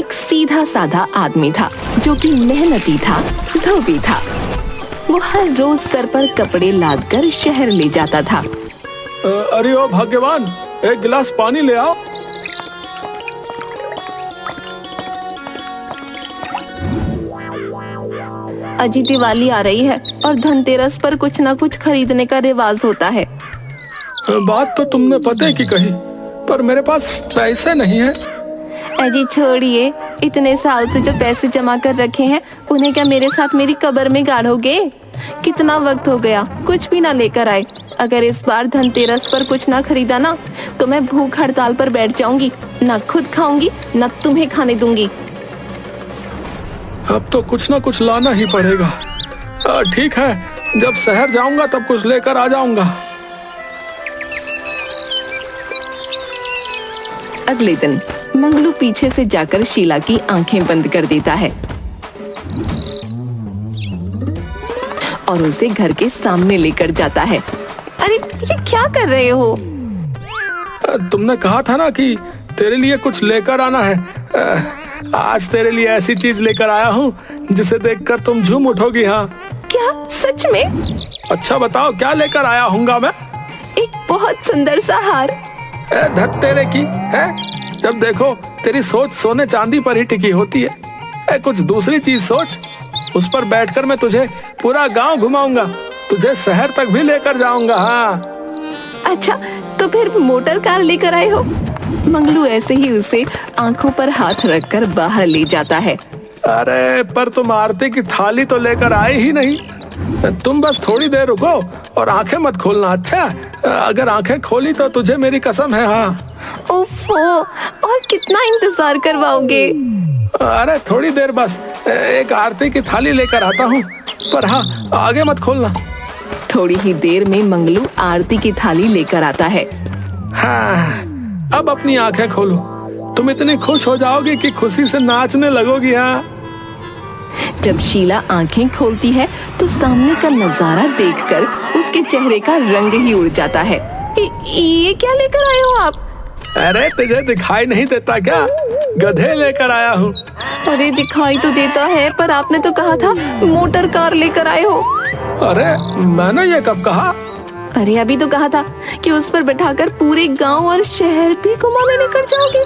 एक सीधा साधा आदमी था जो कि मेहनती था, धोबी था। वो हर रोज सर पर कपड़े लाद कर शहर ले जाता था। अरे ओ भाग्यवान, एक गिलास पानी ले आओ। अजी दिवाली आ रही है और धनतेरस पर कुछ ना कुछ खरीदने का रिवाज होता है। बात तो तुमने पते की कही, पर मेरे पास पैसे नहीं है। अजी छोड़िए, इतने साल से जो पैसे जमा कर रखे हैं उन्हें क्या मेरे साथ मेरी कब्र में गाड़ोगे? कितना वक्त हो गया, कुछ भी ना लेकर आए। अगर इस बार धनतेरस पर कुछ ना खरीदा ना तो मैं भूख हड़ताल पर बैठ जाऊंगी, ना खुद खाऊंगी ना तुम्हें खाने दूंगी। अब तो कुछ ना कुछ लाना ही पड़ेगा। ठीक है, जब शहर जाऊंगा तब कुछ लेकर आ जाऊंगा। अगले दिन मंगलू पीछे से जाकर शीला की आंखें बंद कर देता है और उसे घर के सामने लेकर जाता है। अरे ये क्या कर रहे हो? तुमने कहा था ना कि तेरे लिए कुछ लेकर आना है। आज तेरे लिए ऐसी चीज लेकर आया हूँ जिसे देखकर तुम झूम उठोगी। हाँ, क्या सच में? अच्छा बताओ, क्या लेकर आया हूँगा मैं? एक बहुत सुंदर सा हार। धत तेरे की है, जब देखो तेरी सोच सोने चांदी पर ही टिकी होती है। कुछ दूसरी चीज सोच। उस पर बैठकर मैं तुझे पूरा गांव घुमाऊंगा, तुझे शहर तक भी लेकर जाऊंगा। हाँ। अच्छा, तो फिर मोटर कार लेकर आए हो? मंगलू ऐसे ही उसे आंखों पर हाथ रखकर बाहर ले जाता है। अरे पर तुम आरती की थाली तो लेकर आए ही नहीं। तुम बस थोड़ी देर रुको और आंखें मत खोलना। अच्छा, अगर आंखें खोली तो तुझे मेरी कसम है। हाँ। ओफो, और कितना इंतजार करवाओगे? अरे थोड़ी देर बस, एक आरती की थाली लेकर आता हूँ, पर हाँ आगे मत खोलना। थोड़ी ही देर में मंगलू आरती की थाली लेकर आता है। हाँ, अब अपनी आंखें खोलो। तुम इतनी खुश हो जाओगी कि खुशी से नाचने लगोगी। हाँ। जब शीला आंखें खोलती है तो सामने का नजारा देखकर उसके चेहरे का रंग ही उड़ जाता है। ये क्या लेकर आए हो आप? अरे तुझे दिखाई नहीं देता क्या? गधे लेकर आया हूँ। अरे दिखाई तो देता है, पर आपने तो कहा था मोटर कार लेकर आए हो। अरे मैंने ये कब कहा? अरे अभी तो कहा था कि उस पर बैठाकर पूरे गांव और शहर भी घुमाने लेकर जाओगे।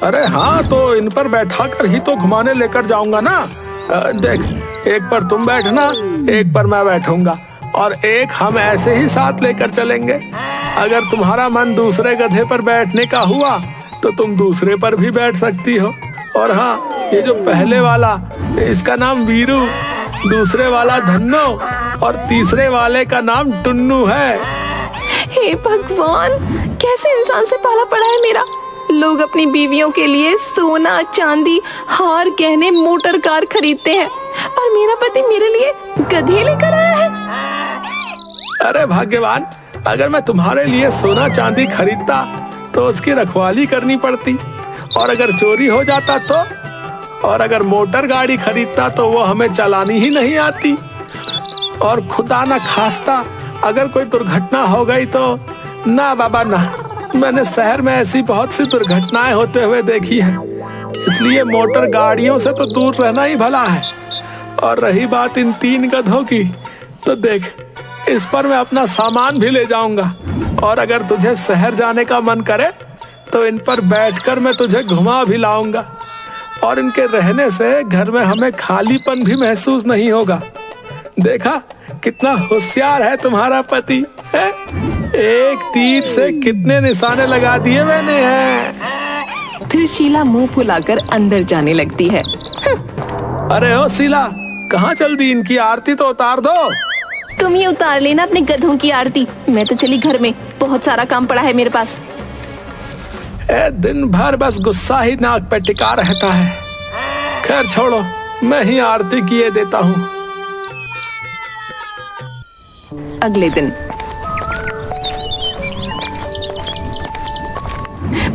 अरे हाँ, तो इन पर बैठाकर ही तो घुमाने लेकर जाऊंगा ना। देख, एक पर तुम बैठना, एक पर मैं बैठूंगा और एक हम ऐसे ही साथ लेकर चलेंगे। अगर तुम्हारा मन दूसरे गधे पर बैठने का हुआ तो तुम दूसरे पर भी बैठ सकती हो। और हाँ, ये जो पहले वाला, इसका नाम वीरू, दूसरे वाला धन्नो और तीसरे वाले का नाम टुन्नू है। हे भगवान, कैसे इंसान से पाला पड़ा है मेरा। लोग अपनी बीवियों के लिए सोना, चांदी, हार, गहने, मोटर कार खरीदते हैं और मेरा पति मेरे लिए गधे लेकर आया है। अरे भाग्यवान, अगर मैं तुम्हारे लिए सोना चांदी खरीदता तो उसकी रखवाली करनी पड़ती, और अगर चोरी हो जाता तो, और अगर मोटर गाड़ी खरीदता तो वो हमें चलानी ही नहीं आती, और खुदा ना खास्ता अगर कोई दुर्घटना हो गई तो ना बाबा ना। मैंने शहर में ऐसी बहुत सी दुर्घटनाएं होते हुए देखी है, इसलिए मोटर गाड़ियों से तो दूर रहना ही भला है। और रही बात इन 3 गधों की, तो देख, इस पर मैं अपना सामान भी ले जाऊंगा, और अगर तुझे शहर जाने का मन करे तो इन पर बैठकर मैं तुझे घुमा भी लाऊंगा, और इनके रहने से घर में हमें खालीपन भी महसूस नहीं होगा। देखा कितना होशियार है तुम्हारा पति है? एक तीर से कितने निशाने लगा दिए मैंने हैं। फिर शीला मुंह फुलाकर अंदर जाने लगती है। अरे ओ शीला, कहाँ चल दी? इनकी आरती तो उतार दो। तुम ही उतार लेना अपने गधों की आरती, मैं तो चली घर में, बहुत सारा काम पड़ा है मेरे पास। दिन भर बस गुस्सा ही नाक पे टिका रहता है। खैर छोड़ो, मैं ही आरती किए देता हूँ। अगले दिन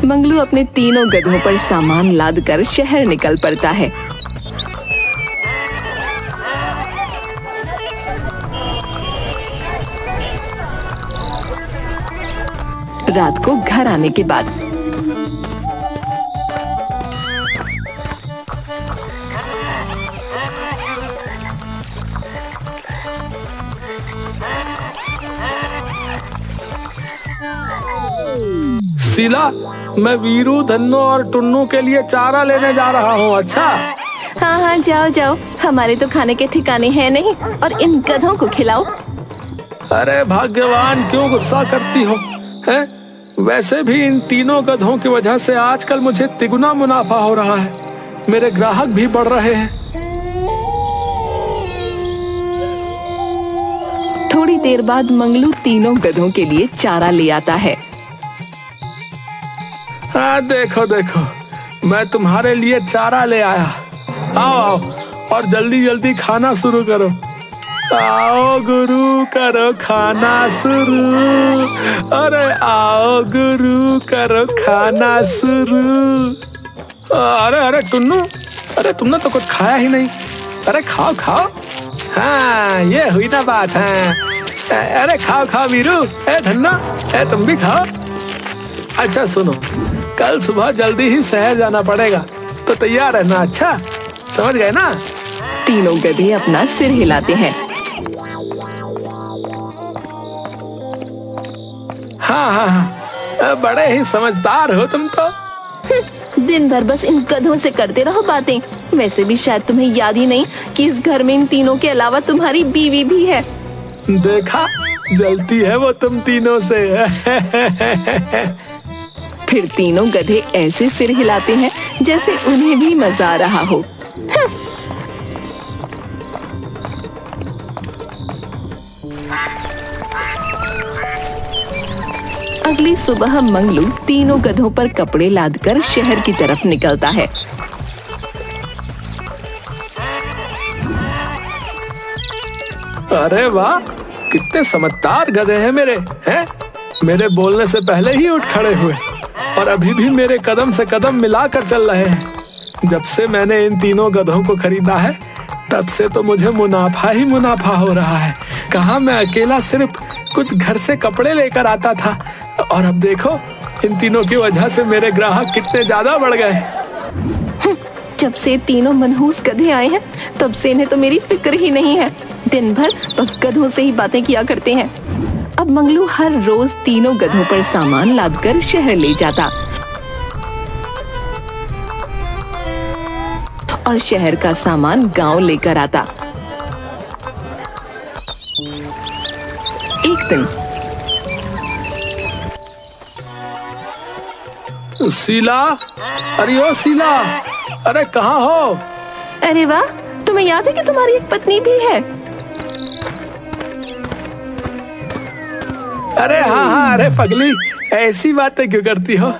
मंगलू अपने तीनों गधों पर सामान लादकर शहर निकल पड़ता है। रात को घर आने के बाद शीला, मैं वीरू, धन्नो और टुन्नू के लिए चारा लेने जा रहा हूँ। अच्छा? हाँ हाँ, जाओ जाओ, हमारे तो खाने के ठिकाने हैं नहीं, और इन गधों को खिलाओ। अरे भाग्यवान, क्यों गुस्सा करती हो? हैं? वैसे भी इन तीनों गधों की वजह से आजकल मुझे तिगुना मुनाफा हो रहा है, मेरे ग्राहक भी बढ़ रहे हैं। थोड़ी देर बाद मंगलू तीनों गधों के लिए चारा ले आता है। हाँ, देखो देखो, मैं तुम्हारे लिए चारा ले आया। आओ आओ, और जल्दी जल्दी खाना शुरू करो। आओ गुरु, करो खाना शुरू। अरे आओ गुरु, करो खाना शुरू। अरे अरे टुन्नू, अरे तुमने तो कुछ खाया ही नहीं। अरे खाओ खाओ। हाँ, ये हुई ना बात है। अरे खाओ खाओ वीरू, ए धन्ना, ए तुम भी खाओ। अच्छा सुनो, कल सुबह जल्दी ही शहर जाना पड़ेगा, तो तैयार रहना। अच्छा, समझ गए ना? तीनों गधे अपना सिर हिलाते हैं। हाँ हाँ हाँ, बड़े ही समझदार हो तुम तो। दिन भर बस इन गधों से करते रहो बातें। वैसे भी शायद तुम्हें याद ही नहीं कि इस घर में इन तीनों के अलावा तुम्हारी बीवी भी है। देखा, जलती है वो तुम तीनों से। फिर तीनों गधे ऐसे सिर हिलाते हैं जैसे उन्हें भी मजा आ रहा हो। अगली सुबह मंगलू तीनों गधों पर कपड़े लादकर शहर की तरफ निकलता है। अरे वाह, कितने समझदार गधे हैं मेरे। हैं? मेरे बोलने से पहले ही उठ खड़े हुए, और अभी भी मेरे कदम से कदम मिलाकर चल रहे हैं। जब से मैंने इन तीनों गधों को खरीदा है, तब से तो मुझे मुनाफा ही मुनाफा हो रहा है। कहाँ मैं अकेला सिर्फ कुछ घर से कपड़े लेकर आता था, और अब देखो, इन तीनों की वजह से मेरे ग्राहक कितने ज्यादा बढ़ गए। जब से तीनों मनहूस गधे आए हैं, तब से इन्हें तो मेरी फिक्र ही नहीं है। दिन भर बस गधों से ही बातें किया करते हैं। अब मंगलू हर रोज तीनों गधों पर सामान लादकर शहर ले जाता और शहर का सामान गांव लेकर आता। एक दिन शीला, अरे ओ शीला, अरे कहाँ हो? अरे वाह, तुम्हें याद है कि तुम्हारी एक पत्नी भी है? अरे हाँ हाँ, अरे पगली, ऐसी बातें क्यों करती हो?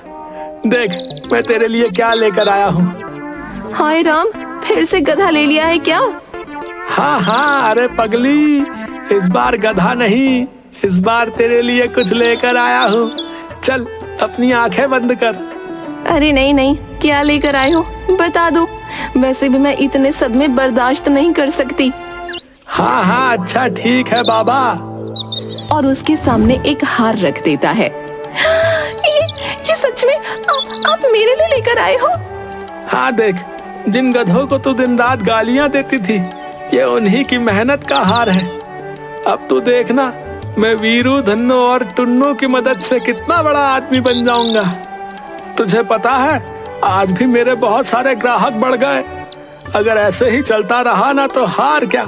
देख, मैं तेरे लिए क्या लेकर आया हूँ। हाय राम, फिर से गधा ले लिया है क्या? हाँ हाँ, अरे पगली, इस बार गधा नहीं, इस बार तेरे लिए कुछ लेकर आया हूँ। चल, अपनी आंखें बंद कर। अरे नहीं नहीं, क्या लेकर आए हो बता दो, वैसे भी मैं इतने सदमे बर्दाश्त नहीं कर सकती। हाँ हाँ, अच्छा ठीक है बाबा। और उसके सामने एक हार रख देता है। ये सच में आप मेरे लिए लेकर आए हो? हाँ देख, जिन गधों को तू दिन रात गालियां देती थी, ये उन्हीं की मेहनत का हार है। अब तू देखना, मैं वीरू, धन्नो और टुन्नू की मदद से कितना बड़ा आदमी बन जाऊंगा। तुझे पता है, आज भी मेरे बहुत सारे ग्राहक बढ़ गए। अगर ऐसे ही चलता रहा ना, तो हार क्या,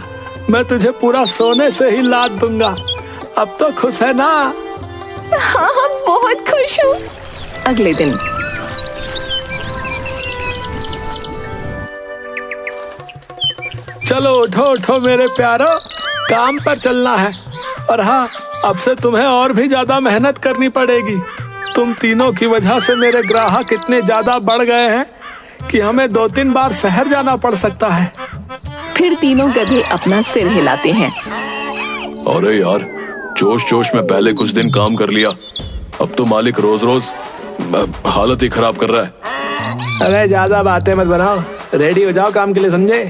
मैं तुझे पूरा सोने से ही लाद दूंगा। अब तो खुश है ना? हाँ हाँ, बहुत खुश हूँ। अगले दिन चलो उठो उठो मेरे प्यारो, काम पर चलना है। और हाँ, अब से तुम्हें और भी ज्यादा मेहनत करनी पड़ेगी। तुम तीनों की वजह से मेरे ग्राहक इतने ज्यादा बढ़ गए हैं कि हमें 2-3 बार शहर जाना पड़ सकता है। फिर तीनों गधे अपना सिर हिलाते हैं। अरे यार, जोश जोश में पहले कुछ दिन काम कर लिया, अब तो मालिक रोज रोज हालत ही खराब कर रहा है। अरे ज्यादा बातें मत बनाओ, रेडी हो जाओ काम के लिए, समझे?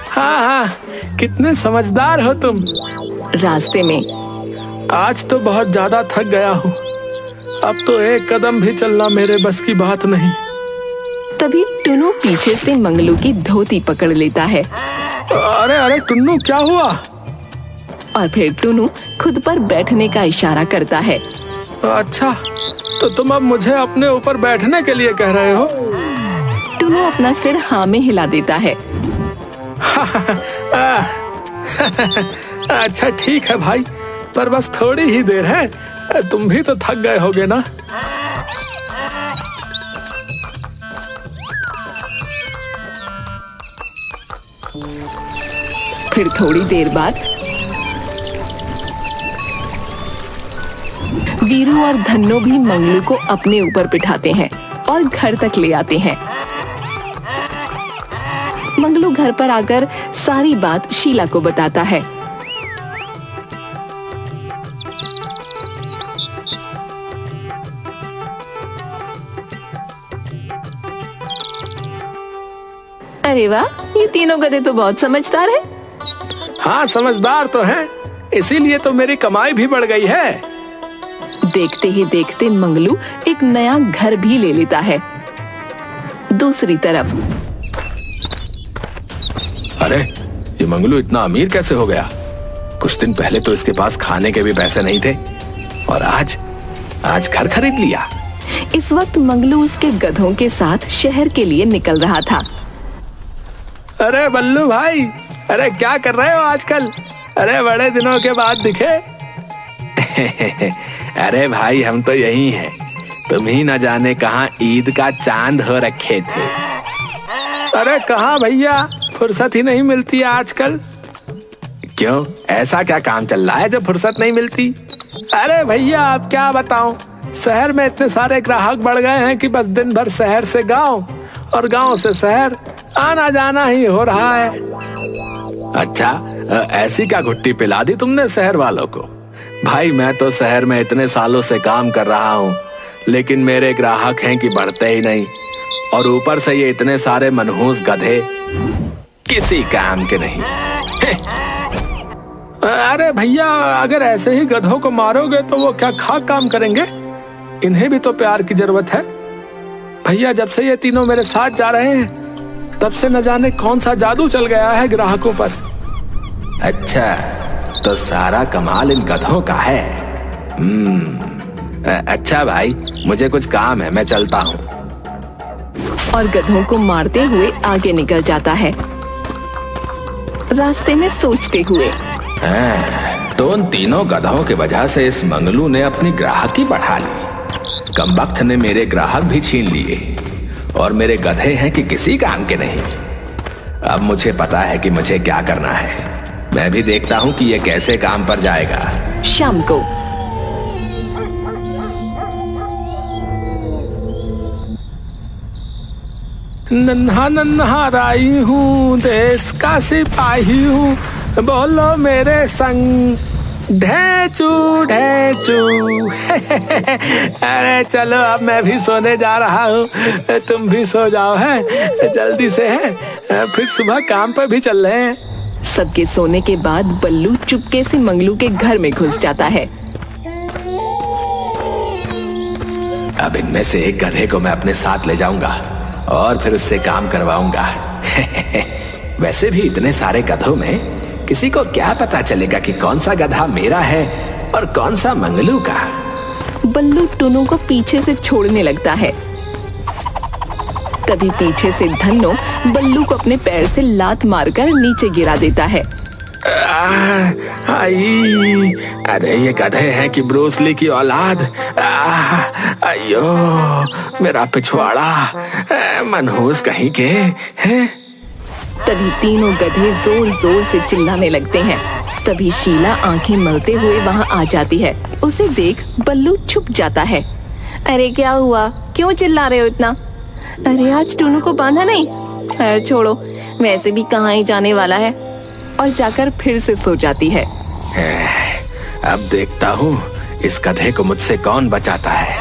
हाँ हाँ, कितने समझदार हो तुम। रास्ते में आज तो बहुत ज्यादा थक गया हूँ, अब तो एक कदम भी चलना मेरे बस की बात नहीं। तभी टुन्नू पीछे से मंगलू की धोती पकड़ लेता है। अरे अरे टुन्नू, क्या हुआ? और फिर टुन्नू खुद पर बैठने का इशारा करता है। अच्छा, तो तुम अब मुझे अपने ऊपर बैठने के लिए कह रहे हो? टुनु अपना सिर हाँ में हिला देता है। अच्छा ठीक है भाई, पर बस थोड़ी ही देर है, तुम भी तो थक गए होगे ना। फिर थोड़ी देर बाद वीरू और धन्नो भी मंगलू को अपने ऊपर बिठाते हैं और घर तक ले आते हैं। मंगलू घर पर आकर सारी बात शीला को बताता है। अरे वाह, ये तीनों गधे तो बहुत समझदार है। हाँ समझदार तो हैं, इसीलिए तो मेरी कमाई भी बढ़ गई है। देखते ही देखते मंगलू एक नया घर भी ले लेता है। दूसरी तरफ अरे ये मंगलू इतना अमीर कैसे हो गया? कुछ दिन पहले तो इसके पास खाने के भी पैसे नहीं थे और आज घर खरीद लिया। इस वक्त मंगलू उसके गधों के साथ शहर के लिए निकल रहा था। अरे बल्लू भाई, अरे क्या कर रहे हो आजकल? अरे बड़े दिनों के बाद दिखे। अरे भाई हम तो यही हैं, तुम ही न जाने कहाँ ईद का चांद हो रखे थे। अरे कहाँ भैया, फुर्सत ही नहीं मिलती है आजकल। क्यों, ऐसा क्या काम चल रहा है जो फुर्सत नहीं मिलती? अरे भैया आप क्या बताऊं, शहर में इतने सारे ग्राहक बढ़ गए हैं कि बस दिन भर शहर से गांव और गांव से शहर आना जाना ही हो रहा है। अच्छा, ऐसी क्या घुट्टी पिला दी तुमने शहर वालों को? भाई मैं तो शहर में इतने सालों से काम कर रहा हूँ, लेकिन मेरे ग्राहक हैं कि बढ़ते ही नहीं, और ऊपर से ये इतने सारे मनहूस गधे किसी काम के नहीं। अरे भैया, अगर ऐसे ही गधों को मारोगे तो वो क्या खाक काम करेंगे? इन्हें भी तो प्यार की जरूरत है। भैया जब से ये तीनों मेरे साथ जा रहे हैं तब से न जाने कौन सा जादू चल गया है ग्राहकों पर। अच्छा, तो सारा कमाल इन गधों का है। अच्छा भाई, मुझे कुछ काम है, मैं चलता हूँ। और गधों को मारते हुए आगे निकल जाता है, रास्ते में सोचते हुए। तो उन तीनों गधों की वजह से इस मंगलू ने अपनी ग्राहकी बढ़ा ली। कमबख्त ने मेरे ग्राहक भी छीन लिए और मेरे गधे हैं कि किसी काम के नहीं। अब मुझे पता है कि मुझे क्या करना है। मैं भी देखता हूँ कि ये कैसे काम पर जाएगा। शाम को नन्हा नन्हा राई हूँ, देश का सिपाही हूँ, बोलो मेरे संग ढेचू ढेचू। अरे चलो अब मैं भी सोने जा रहा हूँ, तुम भी सो जाओ है जल्दी से है, फिर सुबह काम पर भी चल रहे हैं। सबके सोने के बाद बल्लू चुपके से मंगलू के घर में घुस जाता है। अब इनमें से एक गधे को मैं अपने साथ ले जाऊंगा और फिर उससे काम करवाऊंगा। वैसे भी इतने सारे गधों में किसी को क्या पता चलेगा कि कौन सा गधा मेरा है और कौन सा मंगलू का। बल्लू टुनु को पीछे से छोड़ने लगता है। तभी पीछे से धन्नो बल्लू को अपने पैर से लात मारकर नीचे गिरा देता है। आई, अरे ये गधे हैं कि ब्रूस ली की औलाद। अयो मेरा पिछवाड़ा, मनहूस कहीं के हैं। तभी तीनों गधे जोर जोर से चिल्लाने लगते हैं। तभी शीला आंखें मलते हुए वहां आ जाती है। उसे देख बल्लू छुप जाता है। अरे क्या हुआ, क्यों चिल्ला रहे हो इतना? अरे आज टुनु को बांधा नहीं? अरे छोड़ो, वैसे भी कहाँ ही जाने वाला है। और जाकर फिर से सो जाती है। अब देखता हूँ इस गधे को मुझसे कौन बचाता है।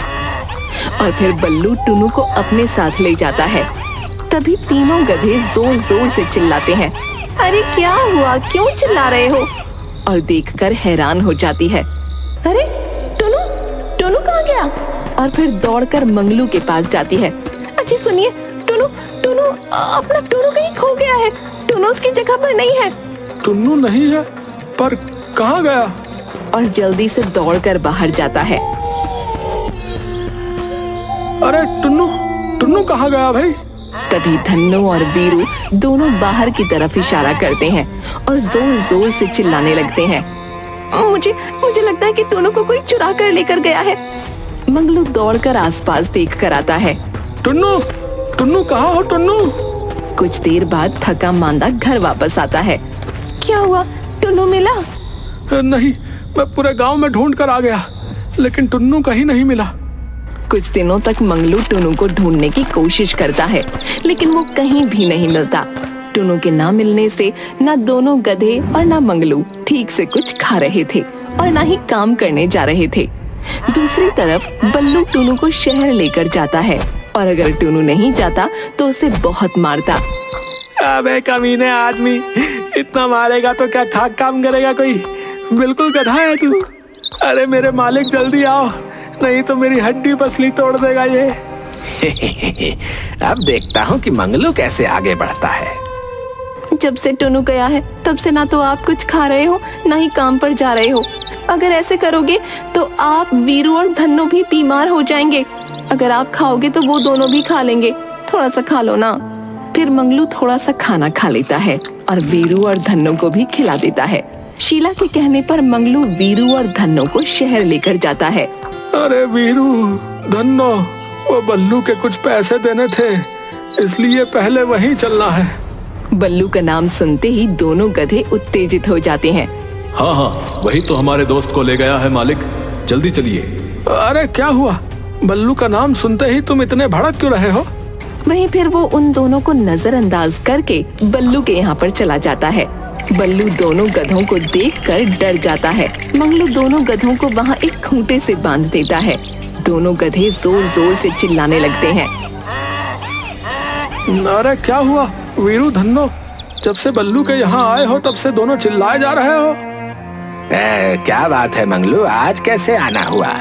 और फिर बल्लू टुनु को अपने साथ ले जाता है। तभी तीनों गधे जोर जोर से चिल्लाते हैं। अरे क्या हुआ, क्यों चिल्ला रहे हो? और देखकर हैरान हो जाती है। अरे टुनु, टुनु कहाँ गया? और फिर दौड़कर मंगलू के पास जाती है। अच्छा सुनिए, टुनु टुनु अपना टुनु कहीं खो गया है। टुनु उसकी जगह पर नहीं है। टुन्नू नहीं है, पर कहाँ गया? और जल्दी से दौड़कर बाहर जाता है। अरे टुन्नू, टुन्नू कहाँ गया भाई? तभी धन्नो और वीरू दोनों बाहर की तरफ इशारा करते हैं और जोर जोर से चिल्लाने लगते हैं। मुझे मुझे लगता है कि टुन्नू को कोई चुरा कर लेकर गया है। मंगलू दौड़कर आसपास देख कर आता है। टुन्नू, टुन्नू कहाँ हो टुन्नू? कुछ देर बाद थका मांदा घर वापस आता है। क्या हुआ, टुन्नू मिला? नहीं, मैं पूरे गांव में ढूंढ कर आ गया, लेकिन टुन्नू कहीं नहीं मिला। कुछ दिनों तक मंगलू टुन्नू को ढूंढने की कोशिश करता है, लेकिन वो कहीं भी नहीं मिलता। टुन्नू के ना मिलने से ना दोनों गधे और ना मंगलू ठीक से कुछ खा रहे थे और ना ही काम करने जा रहे थे। दूसरी तरफ बल्लू टुन्नू को शहर लेकर जाता है और अगर टुन्नू नहीं जाता तो उसे बहुत मारता। अबे कमीने आदमी, इतना मारेगा तो क्या खाक काम करेगा कोई? बिल्कुल गधा है तू। अरे मेरे मालिक जल्दी आओ, नहीं तो मेरी हड्डी पसली तोड़ देगा ये। अब देखता हूँ कि मंगलू कैसे आगे बढ़ता है। जब से टुन्नू गया है तब से ना तो आप कुछ खा रहे हो ना ही काम पर जा रहे हो। अगर ऐसे करोगे तो आप, वीरू और धन्नो भी बीमार हो जाएंगे। अगर आप खाओगे तो वो दोनों भी खा लेंगे। थोड़ा सा खा लो ना। फिर मंगलू थोड़ा सा खाना खा लेता है और वीरू और धन्नो को भी खिला देता है। शीला के कहने पर मंगलू वीरू और धन्नो को शहर लेकर जाता है। अरे वीरू, धन्नो, वो बल्लू के कुछ पैसे देने थे, इसलिए पहले वहीं चलना है। बल्लू का नाम सुनते ही दोनों गधे उत्तेजित हो जाते हैं। हाँ हाँ, वही तो हमारे दोस्त को ले गया है मालिक, जल्दी चलिए। अरे क्या हुआ? बल्लू का नाम सुनते ही तुम इतने भड़क क्यों रहे हो? वहीं फिर वो उन दोनों को नजरअंदाज करके बल्लू के यहाँ पर चला जाता है। बल्लू दोनों गधों को देखकर डर जाता है। मंगलू दोनों गधों को वहाँ एक खूंटे से बांध देता है। दोनों गधे जोर जोर से चिल्लाने लगते हैं। अरे क्या हुआ वीरू, धन्नो? जब से बल्लू के यहाँ आए हो तब से दोनों चिल्लाए जा रहे हो। क्या बात है मंगलू, आज कैसे आना हुआ?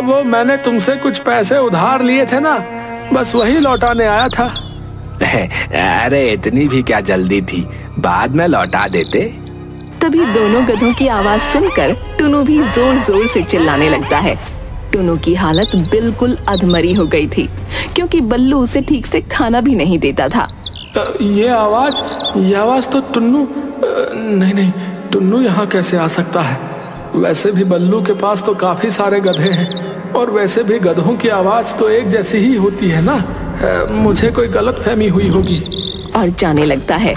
वो मैंने तुमसे कुछ पैसे उधार लिए थे ना, बस वही लौटाने आया था। अरे इतनी भी क्या जल्दी थी, बाद में लौटा देते। तभी दोनों गधों की आवाज सुनकर टुन्नू भी जोर जोर से चिल्लाने लगता है। टुन्नू की हालत बिल्कुल अधमरी हो गई थी, क्योंकि बल्लू उसे ठीक से खाना भी नहीं देता था। ये आवाज तो टुन्नू, नहीं, टुन्नू यहाँ कैसे आ सकता है? वैसे भी बल्लू के पास तो काफी सारे गधे हैं, और वैसे भी गधों की आवाज तो एक जैसी ही होती है ना। मुझे कोई गलतफहमी हुई होगी। और जाने लगता है।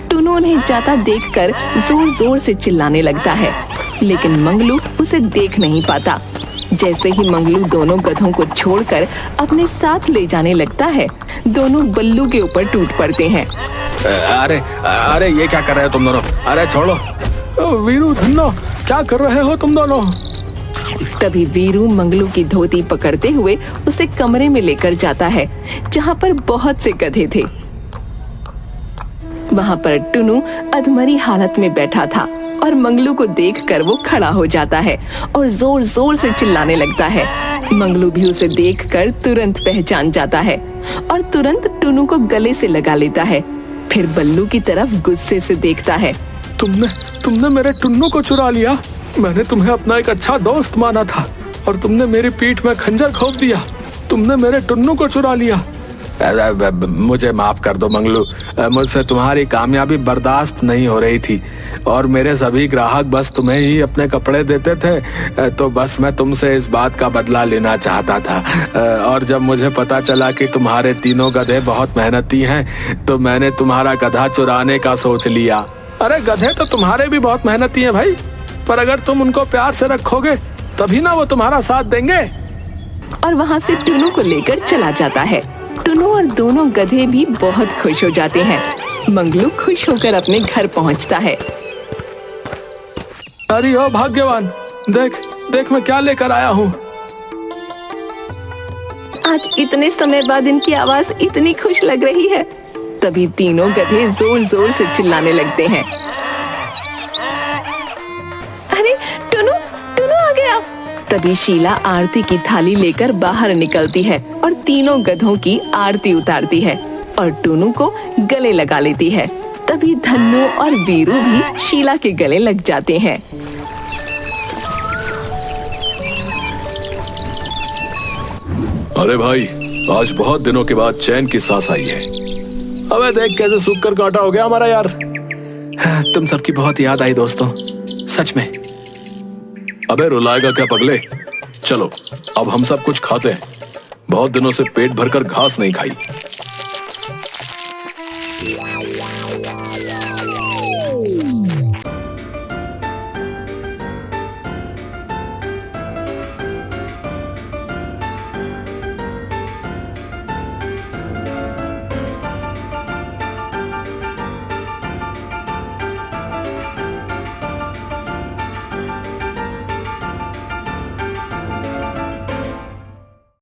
टुन्नू उन्हें जाता देखकर जोर जोर से चिल्लाने लगता है, लेकिन मंगलू उसे देख नहीं पाता। जैसे ही मंगलू दोनों गधों को छोड़कर अपने साथ ले जाने लगता है, दोनों बल्लू के ऊपर टूट पड़ते हैं। अरे ये क्या कर रहे हो तुम दोनों? अरे छोड़ो। वीरू, धन्नो, क्या कर रहे हो तुम दोनों? तभी वीरू मंगलू की धोती पकड़ते हुए उसे कमरे में लेकर जाता है, जहाँ पर बहुत से गधे थे। वहाँ पर टुन्नू अधमरी हालत में बैठा था और मंगलू को देखकर वो खड़ा हो जाता है और जोर जोर से चिल्लाने लगता है। मंगलू भी उसे देखकर तुरंत पहचान जाता है और तुरंत टुन्नू को गले से लगा लेता है। फिर बल्लू की तरफ गुस्से से देखता है। तुमने मेरे टुन्नू को चुरा लिया। मैंने तुम्हें अपना एक अच्छा दोस्त माना था और तुमने मेरी पीठ में खंजर घोंप दिया। तुमने मेरे टुन्नू को चुरा लिया। मुझे माफ कर दो मंगलू, मुझसे तुम्हारी कामयाबी बर्दाश्त नहीं हो रही थी और मेरे सभी ग्राहक बस तुम्हें ही अपने कपड़े देते थे, तो बस मैं तुमसे इस बात का बदला लेना चाहता था। और जब मुझे पता चला कि तुम्हारे तीनों गधे बहुत मेहनती हैं, तो मैंने तुम्हारा गधा चुराने का सोच लिया। अरे गधे तो तुम्हारे भी बहुत मेहनती हैं भाई, पर अगर तुम उनको प्यार से रखोगे तभी ना वो तुम्हारा साथ देंगे। और वहाँ से टुन्नू को लेकर चला जाता है। टुन्नू और दोनों गधे भी बहुत खुश हो जाते हैं। मंगलू खुश होकर अपने घर पहुँचता है। अरे ओ भाग्यवान, देख मैं क्या लेकर आया हूँ। आज इतने समय बाद इनकी आवाज इतनी खुश लग रही है। तभी तीनों गधे जोर जोर से चिल्लाने लगते हैं। अरे टुन्नू आ गया। तभी शीला आरती की थाली लेकर बाहर निकलती है और तीनों गधों की आरती उतारती है और टुन्नू को गले लगा लेती है। तभी धन्नो और वीरू भी शीला के गले लग जाते हैं। अरे भाई, आज बहुत दिनों के बाद चैन की सांस आई है। अबे देख कैसे सूख कर कांटा हो गया हमारा यार। तुम सबकी बहुत याद आई दोस्तों, सच में। अबे रुलाएगा क्या पगले? चलो अब हम सब कुछ खाते हैं। बहुत दिनों से पेट भरकर घास नहीं खाई।